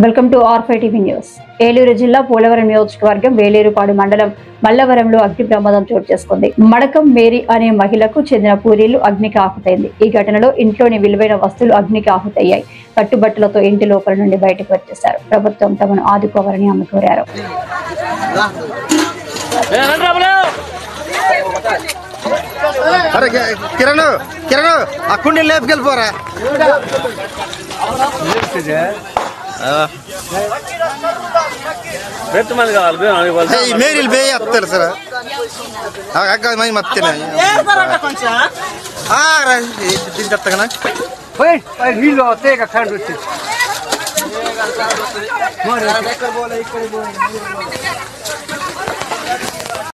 Welcome to R five TV news. Eluru జిల్లా పోలవరం నియోజకవర్గం వేలేరుపాడు మండలం మల్లవరంలో అగ్ని ప్రమాదం చోటు చేసుకుంది. మడకం మేరీ అనే మహిళకు చెందిన పూరీలు అగ్నికి ఆహుతైంది. ఈ ఘటనలో ఇంట్లోని విలువైన వస్తువులు అగ్నికి ఆహుతయ్యాయి. కట్టుబట్టలతో ఇంటి లోపల నుండి బయటకు వచ్చేశారు. ప్రభుత్వం తమను ఆదుకోవాలని ఆమె కోరారు. మేరీలు బే వస్తారు సార్ నీళ్ళు వస్తాయి కరెంట్ వచ్చి